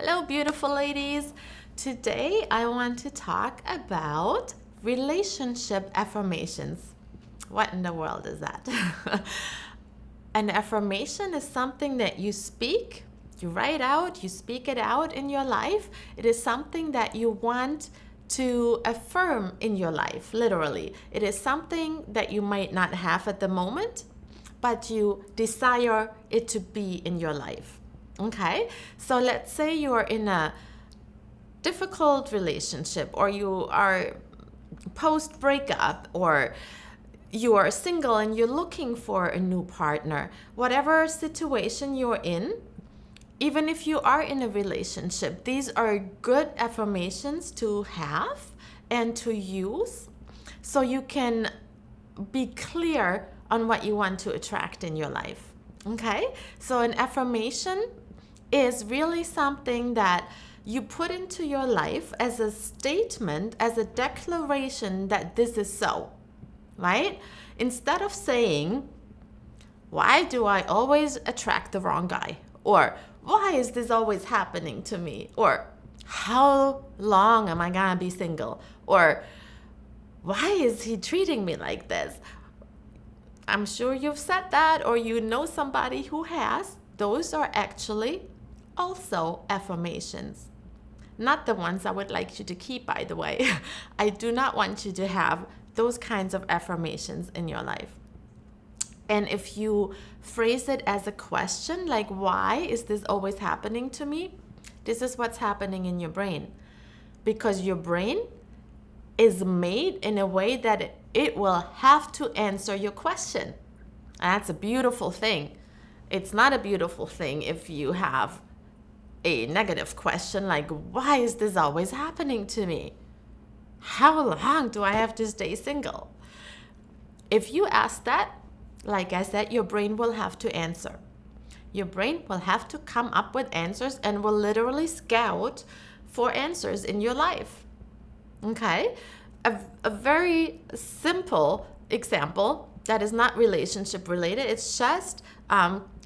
Hello, beautiful ladies. Today I want to talk about relationship affirmations. What in the world is that? An affirmation is something that you speak, you write out, you speak it out in your life. It is something that you want to affirm in your life, literally. It is something that you might not have at the moment, but you desire it to be in your life. Okay, so let's say you are in a difficult relationship, or you are post breakup, or you are single and you're looking for a new partner. Whatever situation you're in, even if you are in a relationship, these are good affirmations to have and to use so you can be clear on what you want to attract in your life. Okay, so an affirmation is really something that you put into your life as a statement, as a declaration that this is so, right? Instead of saying, why do I always attract the wrong guy? Or why is this always happening to me? Or how long am I gonna be single? Or why is he treating me like this? I'm sure you've said that, or you know somebody who has. Those are actually also affirmations. Not the ones I would like you to keep, by the way. I do not want you to have those kinds of affirmations in your life. And if you phrase it as a question, like, why is this always happening to me? This is what's happening in your brain. Because your brain is made in a way that it will have to answer your question. And that's a beautiful thing. It's not a beautiful thing if you have a negative question like, why is this always happening to me? How long do I have to stay single? If you ask that, like I said, your brain will have to answer. Your brain will have to come up with answers and will literally scout for answers in your life. Okay? A very simple example that is not relationship related. It's just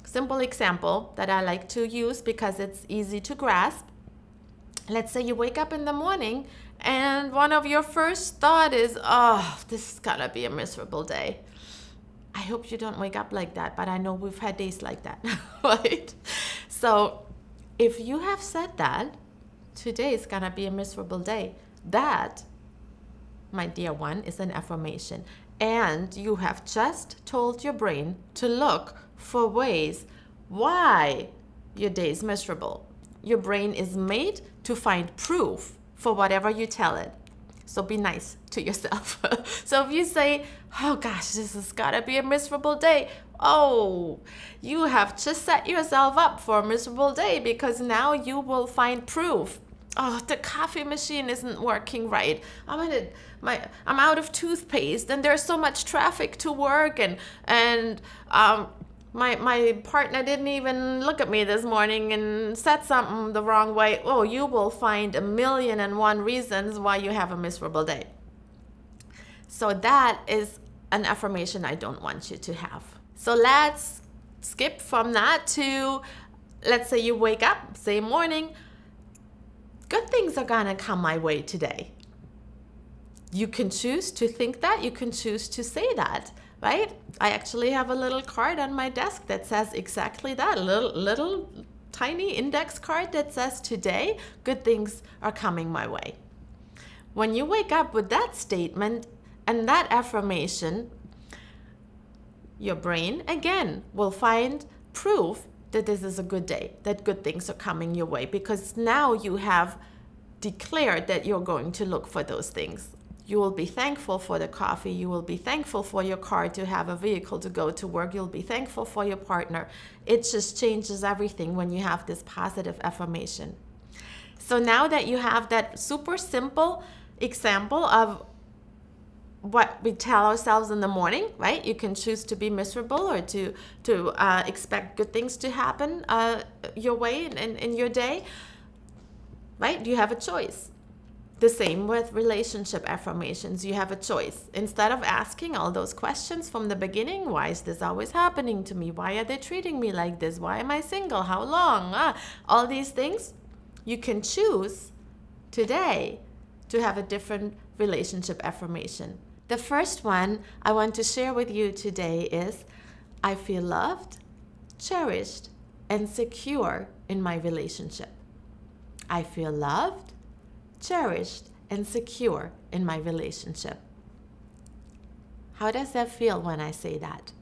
simple example that I like to use because it's easy to grasp. Let's say you wake up in the morning and one of your first thought is, oh, this is gonna be a miserable day. I hope you don't wake up like that, but I know we've had days like that, right? So if you have said that, today is gonna be a miserable day, that, my dear one, is an affirmation. And you have just told your brain to look for ways why your day is miserable. Your brain is made to find proof for whatever you tell it. So be nice to yourself. So if you say, oh gosh, this has gotta be a miserable day. Oh, you have just set yourself up for a miserable day because now you will find proof. Oh, the coffee machine isn't working right. I'm out of toothpaste and there's so much traffic to work and my partner didn't even look at me this morning and said something the wrong way. Oh, you will find 1,000,001 reasons why you have a miserable day. So that is an affirmation I don't want you to have. So let's skip from that to, let's say you wake up, say morning, good things are gonna come my way today. You can choose to think that, you can choose to say that, right? I actually have a little card on my desk that says exactly that, a little tiny index card that says today, good things are coming my way. When you wake up with that statement and that affirmation, your brain, again, will find proof that this is a good day, that good things are coming your way, because now you have declared that you're going to look for those things. You will be thankful for the coffee. You will be thankful for your car to have a vehicle to go to work. You'll be thankful for your partner. It just changes everything when you have this positive affirmation. So now that you have that super simple example of what we tell ourselves in the morning, right? You can choose to be miserable or to expect good things to happen your way in your day, right? You have a choice. The same with relationship affirmations. You have a choice. Instead of asking all those questions from the beginning, why is this always happening to me? Why are they treating me like this? Why am I single? How long? All these things, you can choose today to have a different relationship affirmation. The first one I want to share with you today is, I feel loved, cherished, and secure in my relationship. I feel loved, cherished, and secure in my relationship. How does that feel when I say that,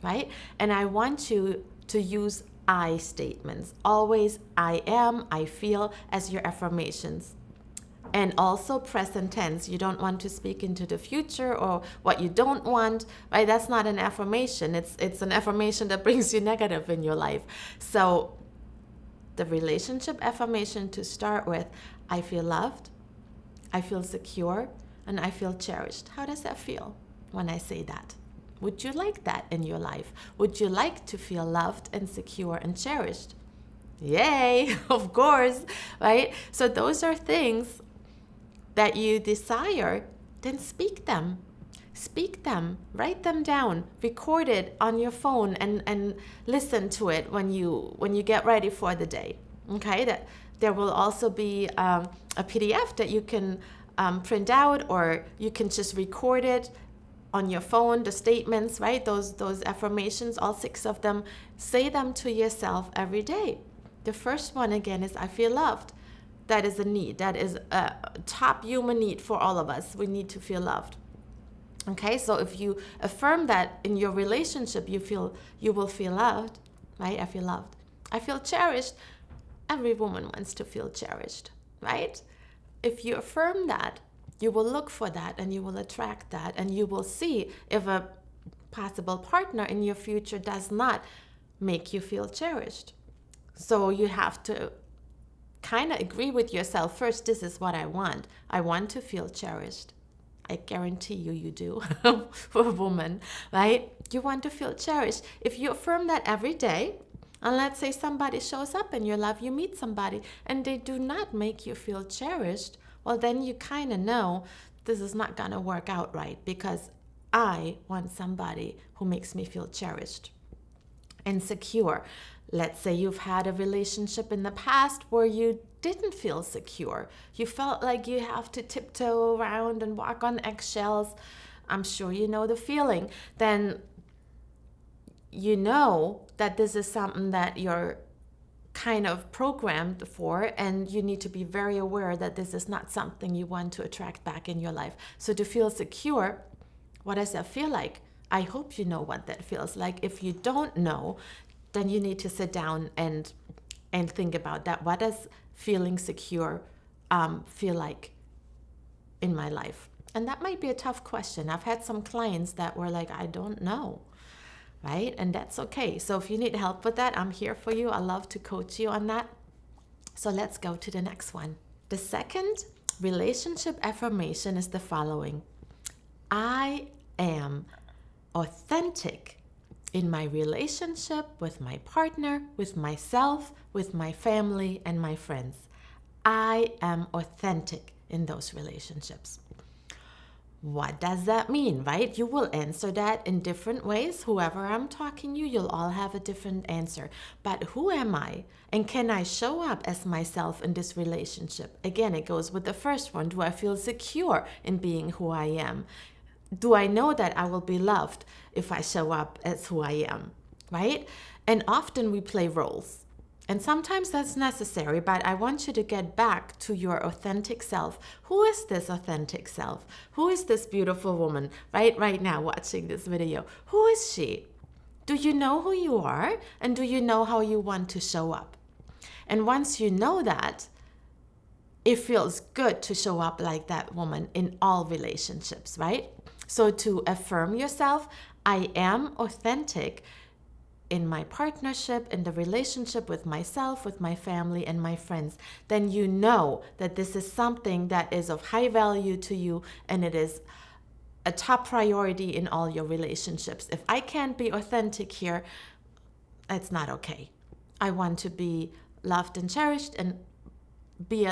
right? And I want you to use I statements. Always I am, I feel as your affirmations. And also present tense. You don't want to speak into the future or what you don't want, right? That's not an affirmation. It's an affirmation that brings you negative in your life. So the relationship affirmation to start with, I feel loved, I feel secure, and I feel cherished. How does that feel when I say that? Would you like that in your life? Would you like to feel loved and secure and cherished? Yay, of course, right? So those are things that you desire, then speak them. Speak them, write them down, record it on your phone and listen to it when you get ready for the day. Okay, that there will also be a PDF that you can print out, or you can just record it on your phone, the statements, right? Those affirmations, all 6 of them, say them to yourself every day. The first one again is, I feel loved. That is a need. That is a top human need for all of us. We need to feel loved. Okay, so if you affirm that in your relationship, you will feel loved, right? I feel loved. I feel cherished. Every woman wants to feel cherished, right? If you affirm that, you will look for that and you will attract that, and you will see if a possible partner in your future does not make you feel cherished. So you have to kind of agree with yourself first. This is what I want. I want to feel cherished. I guarantee you do for a woman, right? You want to feel cherished. If you affirm that every day, and let's say somebody shows up in your life, you meet somebody and they do not make you feel cherished, well, then you kind of know this is not going to work out right, because I want somebody who makes me feel cherished and secure. Let's say you've had a relationship in the past where you didn't feel secure. You felt like you have to tiptoe around and walk on eggshells. I'm sure you know the feeling. Then you know that this is something that you're kind of programmed for, and you need to be very aware that this is not something you want to attract back in your life. So to feel secure, what does that feel like? I hope you know what that feels like. If you don't know, then you need to sit down and think about that. What does feeling secure feel like in my life? And that might be a tough question. I've had some clients that were like, I don't know, right? And that's okay. So if you need help with that, I'm here for you. I love to coach you on that. So let's go to the next one. The second relationship affirmation is the following. I am authentic in my relationship with my partner, with myself, with my family, and my friends. I am authentic in those relationships. What does that mean, right? You will answer that in different ways. Whoever I'm talking to, you'll all have a different answer. But who am I? And can I show up as myself in this relationship? Again, it goes with the first one. Do I feel secure in being who I am? Do I know that I will be loved if I show up as who I am, right? And often we play roles. And sometimes that's necessary, but I want you to get back to your authentic self. Who is this authentic self? Who is this beautiful woman right now watching this video? Who is she? Do you know who you are? And do you know how you want to show up? And once you know that, it feels good to show up like that woman in all relationships, right? So to affirm yourself, I am authentic in my partnership, in the relationship with myself, with my family, and my friends, then you know that this is something that is of high value to you, and it is a top priority in all your relationships. If I can't be authentic here, it's not okay. I want to be loved and cherished and be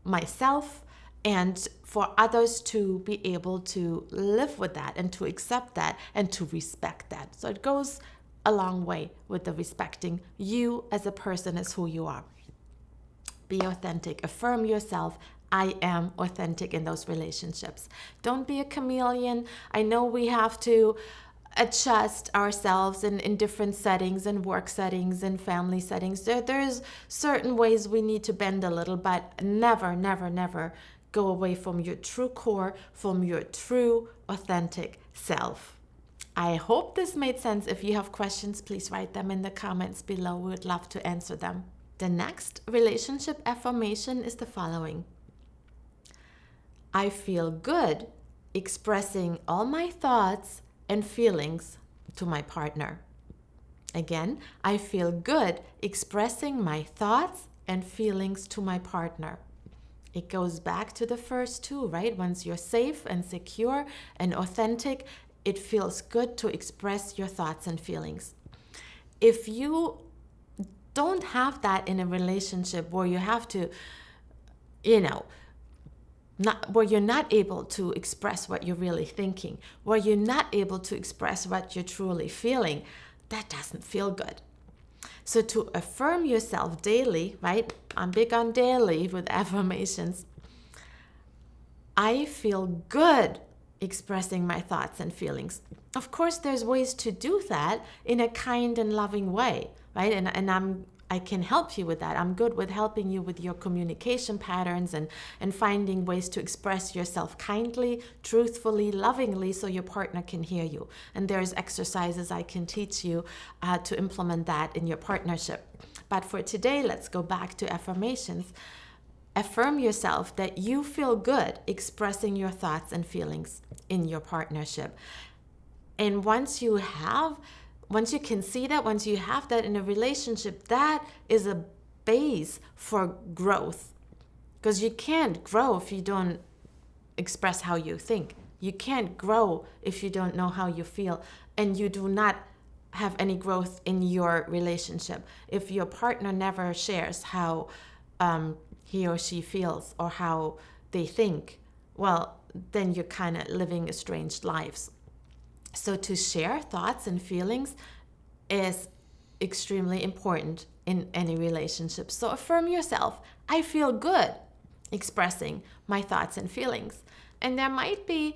myself, and for others to be able to live with that and to accept that and to respect that. So it goes a long way with the respecting you as a person, as who you are. Be authentic. Affirm yourself. I am authentic in those relationships. Don't be a chameleon. I know we have to adjust ourselves in different settings, and work settings and family settings. There's certain ways we need to bend a little, but never, never, never go away from your true core, from your true authentic self. I hope this made sense. If you have questions, please write them in the comments below. We would love to answer them. The next relationship affirmation is the following. I feel good expressing all my thoughts and feelings to my partner. Again, I feel good expressing my thoughts and feelings to my partner. It goes back to the first two, right? Once you're safe and secure and authentic, it feels good to express your thoughts and feelings. If you don't have that in a relationship where you have to, where you're not able to express what you're really thinking, where you're not able to express what you're truly feeling, that doesn't feel good. So to affirm yourself daily, right? I'm big on daily with affirmations. I feel good expressing my thoughts and feelings. Of course, there's ways to do that in a kind and loving way, right? And I can help you with that. I'm good with helping you with your communication patterns and finding ways to express yourself kindly, truthfully, lovingly, so your partner can hear you. And there's exercises I can teach you to implement that in your partnership. But for today, let's go back to affirmations. Affirm yourself that you feel good expressing your thoughts and feelings in your partnership. And once you can see that, once you have that in a relationship, that is a base for growth. Because you can't grow if you don't express how you think. You can't grow if you don't know how you feel. And you do not have any growth in your relationship if your partner never shares how he or she feels or how they think. Well, then you're kind of living estranged lives. So to share thoughts and feelings is extremely important in any relationship. So affirm yourself. I feel good expressing my thoughts and feelings. And there might be,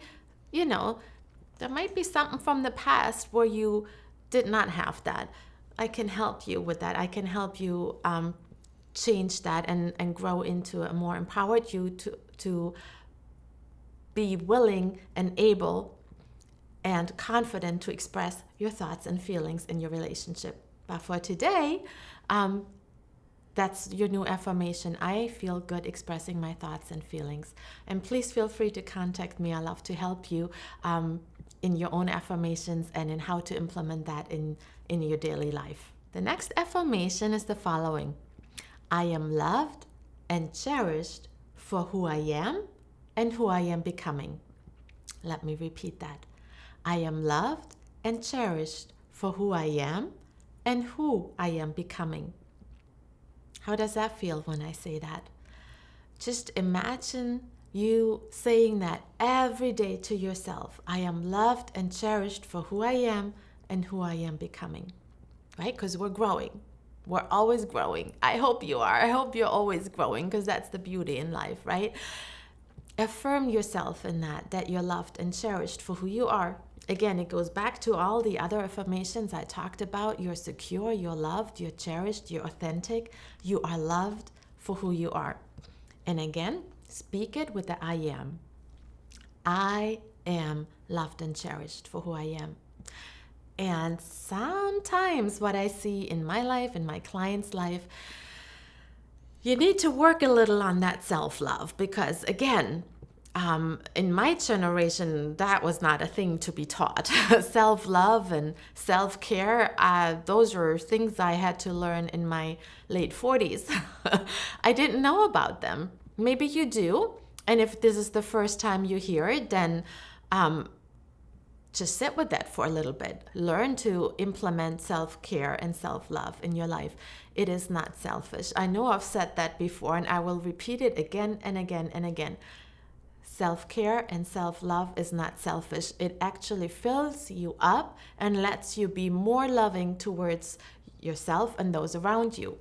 something from the past where you did not have that. I can help you with that. I can help you change that and grow into a more empowered you to be willing and able and confident to express your thoughts and feelings in your relationship. But for today, that's your new affirmation. I feel good expressing my thoughts and feelings. And please feel free to contact me. I love to help you in your own affirmations and in how to implement that in your daily life. The next affirmation is the following. I am loved and cherished for who I am and who I am becoming. Let me repeat that. I am loved and cherished for who I am and who I am becoming. How does that feel when I say that? Just imagine you saying that every day to yourself. I am loved and cherished for who I am and who I am becoming. Right? Because we're growing. We're always growing. I hope you are. I hope you're always growing, because that's the beauty in life, right? Affirm yourself in that you're loved and cherished for who you are. Again, it goes back to all the other affirmations I talked about. You're secure, you're loved, you're cherished, you're authentic, you are loved for who you are. And again, speak it with the I am. I am loved and cherished for who I am. And sometimes what I see in my life, in my client's life, you need to work a little on that self-love, because again, in my generation, that was not a thing to be taught. Self-love and self-care, those were things I had to learn in my late 40s. I didn't know about them. Maybe you do. And if this is the first time you hear it, then just sit with that for a little bit. Learn to implement self-care and self-love in your life. It is not selfish. I know I've said that before, and I will repeat it again and again and again. Self-care and self-love is not selfish. It actually fills you up and lets you be more loving towards yourself and those around you.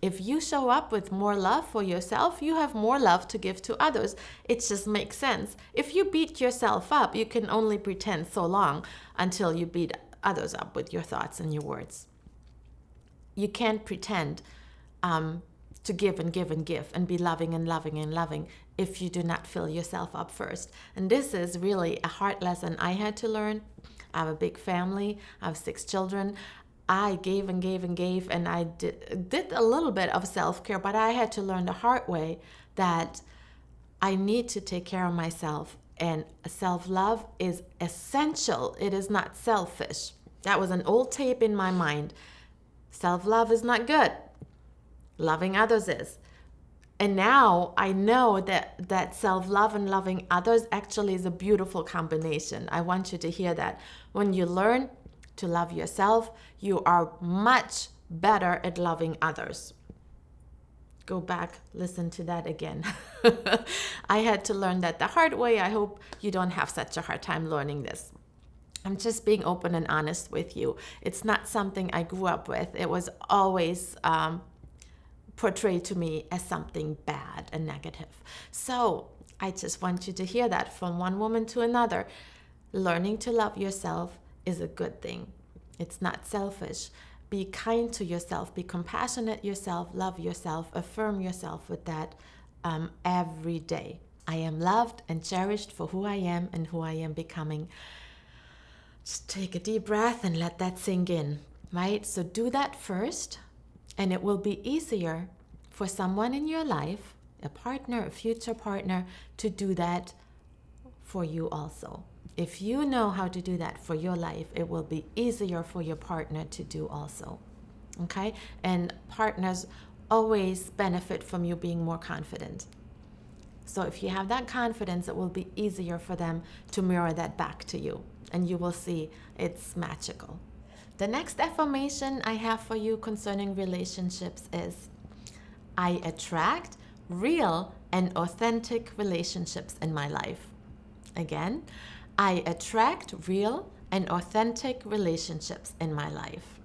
If you show up with more love for yourself, you have more love to give to others. It just makes sense. If you beat yourself up, you can only pretend so long until you beat others up with your thoughts and your words. You can't pretend to give and give and give and be loving and loving and loving if you do not fill yourself up first. And this is really a hard lesson I had to learn. I have a big family. I have 6 children. I gave and gave and gave, and I did a little bit of self-care, but I had to learn the hard way that I need to take care of myself, and self-love is essential. It is not selfish. That was an old tape in my mind. Self-love is not good. Loving others is. And now I know that self-love and loving others actually is a beautiful combination. I want you to hear that. When you learn to love yourself, you are much better at loving others. Go back, listen to that again. I had to learn that the hard way. I hope you don't have such a hard time learning this. I'm just being open and honest with you. It's not something I grew up with. It was always portrayed to me as something bad and negative. So I just want you to hear that from one woman to another. Learning to love yourself is a good thing. It's not selfish. Be kind to yourself. Be compassionate yourself. Love yourself. Affirm yourself with that every day. I am loved and cherished for who I am and who I am becoming. Just take a deep breath and let that sink in, right? So do that first, and it will be easier for someone in your life, a partner, a future partner, to do that for you also. If you know how to do that for your life, it will be easier for your partner to do also. Okay? And partners always benefit from you being more confident. So if you have that confidence, it will be easier for them to mirror that back to you. And you will see it's magical. The next affirmation I have for you concerning relationships is, I attract real and authentic relationships in my life. Again, I attract real and authentic relationships in my life.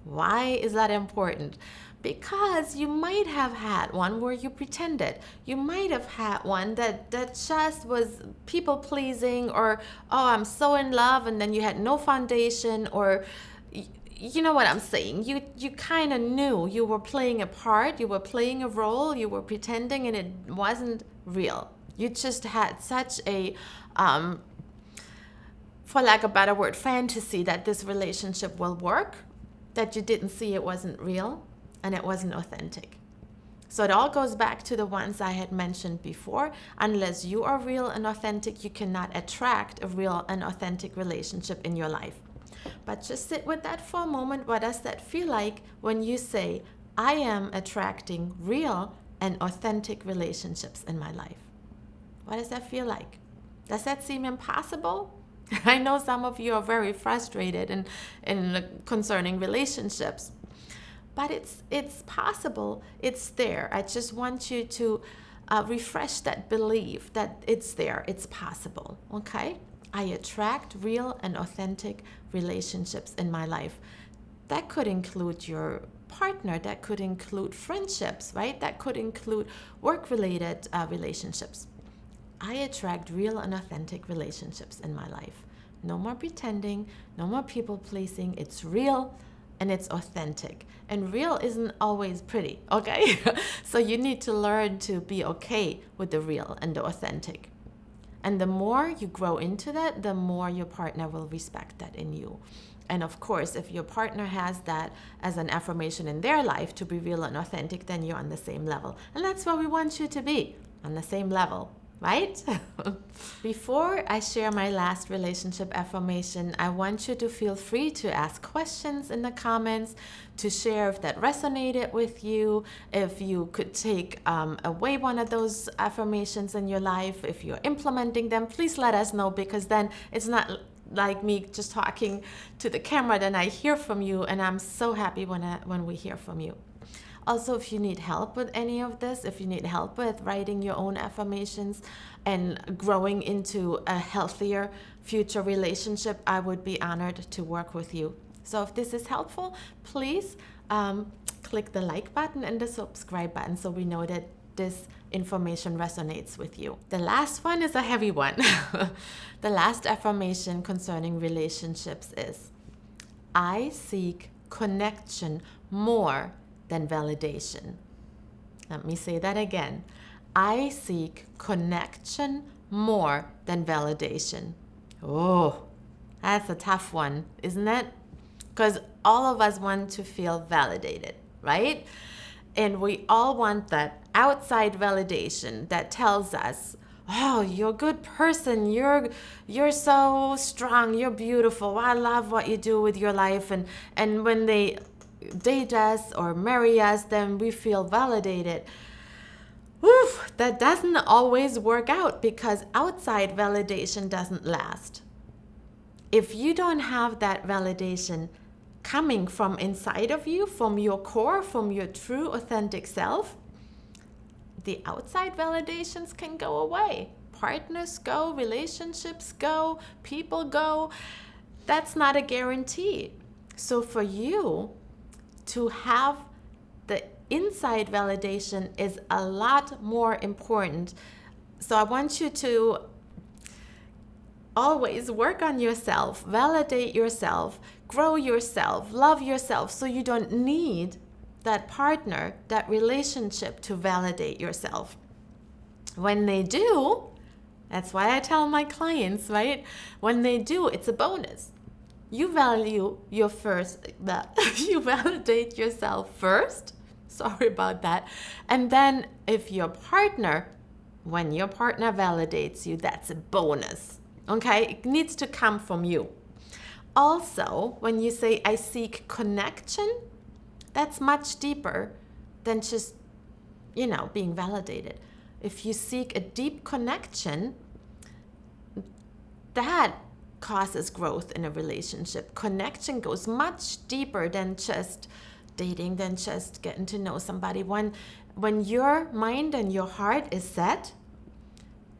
Why is that important? Because you might have had one where you pretended. You might have had one that just was people pleasing, or, oh, I'm so in love, and then you had no foundation, or you know what I'm saying. You kind of knew you were playing a part, you were playing a role, you were pretending, and it wasn't real. You just had such a, for lack of a better word, fantasy that this relationship will work, that you didn't see it wasn't real and it wasn't authentic. So it all goes back to the ones I had mentioned before. Unless you are real and authentic, you cannot attract a real and authentic relationship in your life. But just sit with that for a moment. What does that feel like when you say, I am attracting real and authentic relationships in my life? What does that feel like? Does that seem impossible? I know some of you are very frustrated in concerning relationships, but it's possible. It's there. I just want you to refresh that belief that it's there. It's possible. Okay? I attract real and authentic relationships in my life. That could include your partner. That could include friendships, right? That could include work-related relationships. I attract real and authentic relationships in my life. No more pretending, no more people pleasing. It's real and it's authentic. And real isn't always pretty, okay? So you need to learn to be okay with the real and the authentic. And the more you grow into that, the more your partner will respect that in you. And of course, if your partner has that as an affirmation in their life to be real and authentic, then you're on the same level. And that's where we want you to be, on the same level. Right? Before I share my last relationship affirmation, I want you to feel free to ask questions in the comments, to share if that resonated with you, if you could take away one of those affirmations in your life, if you're implementing them. Please let us know, because then it's not like me just talking to the camera. Then I hear from you, and I'm so happy when we hear from you. Also, if you need help with any of this, if you need help with writing your own affirmations and growing into a healthier future relationship, I would be honored to work with you. So if this is helpful, please click the like button and the subscribe button so we know that this information resonates with you. The last one is a heavy one. The last affirmation concerning relationships is, I seek connection more than validation. Let me say that again. I seek connection more than validation. Oh, that's a tough one, isn't it? Because all of us want to feel validated, right? And we all want that outside validation that tells us, oh, you're a good person, you're so strong, you're beautiful, I love what you do with your life. And when they date us or marry us, then we feel validated. Oof, that doesn't always work out because outside validation doesn't last. If you don't have that validation coming from inside of you, from your core, from your true authentic self, the outside validations can go away. Partners go, relationships go, people go. That's not a guarantee. So for you to have the inside validation is a lot more important. So I want you to always work on yourself, validate yourself, grow yourself, love yourself, so you don't need that partner, that relationship to validate yourself. When they do, that's why I tell my clients, right? When they do, it's a bonus. You value your you validate yourself first. Sorry about that. And then if when your partner validates you, that's a bonus. Okay? It needs to come from you. Also, when you say, I seek connection, that's much deeper than just, being validated. If you seek a deep connection, that causes growth in a relationship. Connection goes much deeper than just dating, than just getting to know somebody. When your mind and your heart is set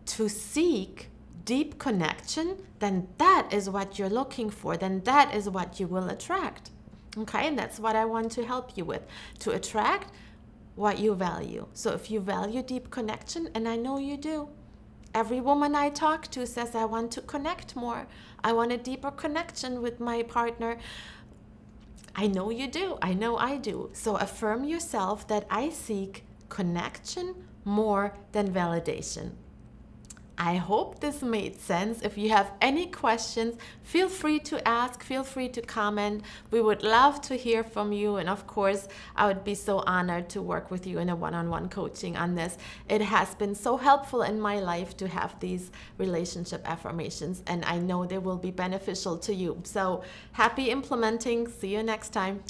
to seek deep connection, then that is what you're looking for. Then that is what you will attract. Okay, and that's what I want to help you with, to attract what you value. So if you value deep connection, and I know you do, every woman I talk to says, I want to connect more. I want a deeper connection with my partner. I know you do. I know I do. So affirm yourself that I seek connection more than validation. I hope this made sense. If you have any questions, feel free to ask, feel free to comment. We would love to hear from you. And of course, I would be so honored to work with you in a one-on-one coaching on this. It has been so helpful in my life to have these relationship affirmations, and I know they will be beneficial to you. So happy implementing. See you next time.